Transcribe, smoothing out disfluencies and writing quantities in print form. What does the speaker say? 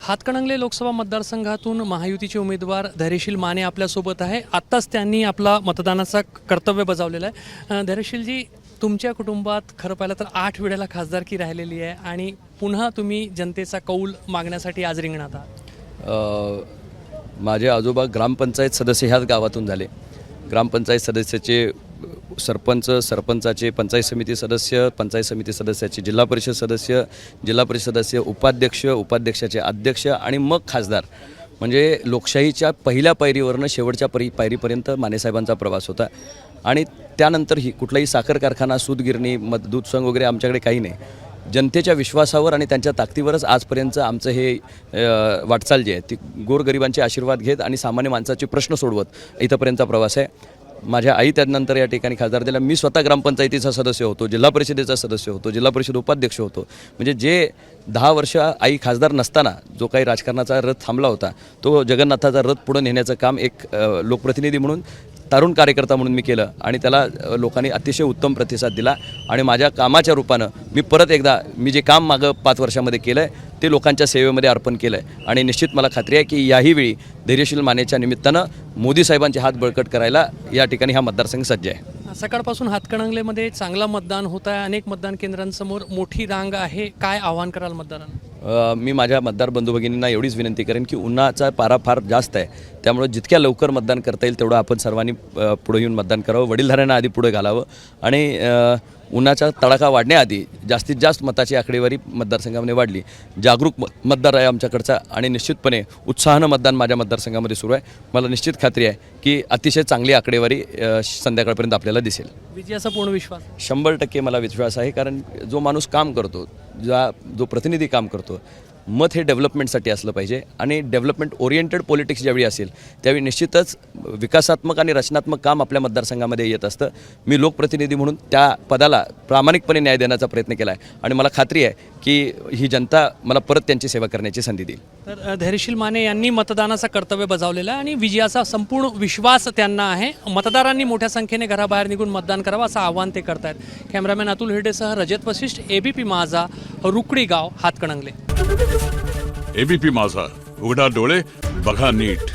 हातकणंगले लोकसभा मतदारसंघातून महायुतीचे उमेदवार धैर्यशील माने आपल्यासोबत आहे। आत्ताच त्यांनी आपला मतदानाचा कर्तव्य बजावलेला आहे। धैर्यशीलजी, तुमच्या कुटुंबात खरं पाहिलं तर 8 वेळेला खासदारकी राहिलेली आहे आणि पुन्हा तुम्ही जनतेचा कौल मागण्यासाठी आज रिंगणात आहात। माझे आजोबा ग्रामपंचायत सदस्य ह्याच गावातून झाले। ग्रामपंचायत सदस्याचे सरपंच, सरपंचाचे पंचायत समिती सदस्य, पंचायत समिती सदस्याचे जिल्हा परिषद सदस्य, जिल्हा परिषद सदस्य उपाध्यक्ष, उपाध्यक्षाचे अध्यक्ष आणि मग खासदार। म्हणजे लोकशाहीच्या पहिल्या पायरीवरनं शेवटच्या पायरीपर्यंत मानेसाहेबांचा प्रवास होता। आणि त्यानंतर ही कुठलाही साखर कारखाना, सूतगिरणी, दूध संघ वगैरे आमच्याकडे काही नाही। जनतेच्या विश्वासावर आणि त्यांच्या ताकदीवरच आजपर्यंत आमचं हे वाटचाल जी आहे ती गोरगरिबांचे आशीर्वाद घेत आणि सामान्य माणसाचे प्रश्न सोडवत इथंपर्यंतचा प्रवास आहे। माझ्या आई त्यानंतर या ठिकाणी खासदार दिला। मी स्वतः ग्रामपंचायतीचा सदस्य होतो, जिल्हा परिषदेचा सदस्य होतो, जिल्हा परिषद उपाध्यक्ष होतो। म्हणजे जे 10 वर्ष आई खासदार नसताना जो काही राजकारणाचा रथ थांबला होता तो जगन्नाथाचा रथ पुढे नेण्याचं काम एक लोकप्रतिनिधी म्हणून, तरुण कार्यकर्ता म्हणून मी केलं आणि त्याला लोकांनी अतिशय उत्तम प्रतिसाद दिला। आणि माझ्या कामाच्या रूपानं मी परत एकदा मी जे काम मागं 5 वर्षामध्ये केलं आहे ते लोकांच्या सेवेमध्ये अर्पण केलं आहे। आणि निश्चित मला खात्री आहे की याही वेळी धैर्यशील मानेच्या निमित्तानं मोदी साहेबांचे हात बळकट करायला या ठिकाणी हा मतदारसंघ सज्ज आहे। सकाळपासून हातकणंगलेमध्ये चांगला मतदान होत आहे, अनेक मतदान केंद्रांसमोर मोठी रांग आहे। काय आव्हान कराल मतदारांना? मी माझ्या मतदार बंधू भगिनींना एवढीच विनंती करेन की उन्हाचा पारा फार जास्त आहे, त्यामुळे जितक्या लवकर मतदान करता येईल तेवढं आपण सर्वांनी पुढे येऊन मतदान करावं। वडीलधाऱ्यांना आधी पुढे घालावं आणि उन्हाचा तडाखा वाढण्याआधी जास्तीत जास्त मताची आकडेवारी मतदारसंघामध्ये वाढली। जागरूक मतदार आहे आमच्याकडचा आणि निश्चितपणे उत्साहानं मतदान माझ्या मतदारसंघामध्ये सुरू आहे। मला निश्चित खात्री आहे की अतिशय चांगली आकडेवारी संध्याकाळपर्यंत आपल्याला दिसेल। विजयाचा पूर्ण विश्वास? 100% मला विश्वास आहे, कारण जो माणूस काम करतो, जो प्रतिनिधी काम करतो, मत हे डेव्हलपमेंटसाठी असलं पाहिजे आणि डेव्हलपमेंट ओरिएंटेड पॉलिटिक्स ज्यावेळी असेल त्यावेळी निश्चितच विकासात्मक आणि रचनात्मक काम आपल्या मतदारसंघामध्ये येत असतं। मी लोकप्रतिनिधी म्हणून त्या पदाला प्रामाणिकपणे न्याय देण्याचा प्रयत्न केला आहे आणि मला खात्री आहे की ही जनता मला परत त्यांची सेवा करण्याची संधी देईल। तर धैर्यशील माने यांनी मतदानाचा कर्तव्य बजावलेला आहे आणि विजयाचा संपूर्ण विश्वास त्यांना आहे। मतदारांनी मोठ्या संख्येने घराबाहेर निघून मतदान करावं असं आवाहन ते करतायत। कॅमेरामॅन अतुल हिरडेसह रजत वशिष्ठ, ABP माझा, रुकडी गाव, हातकणंगले। ABP माझा, उघडा डोळे बघा नीट।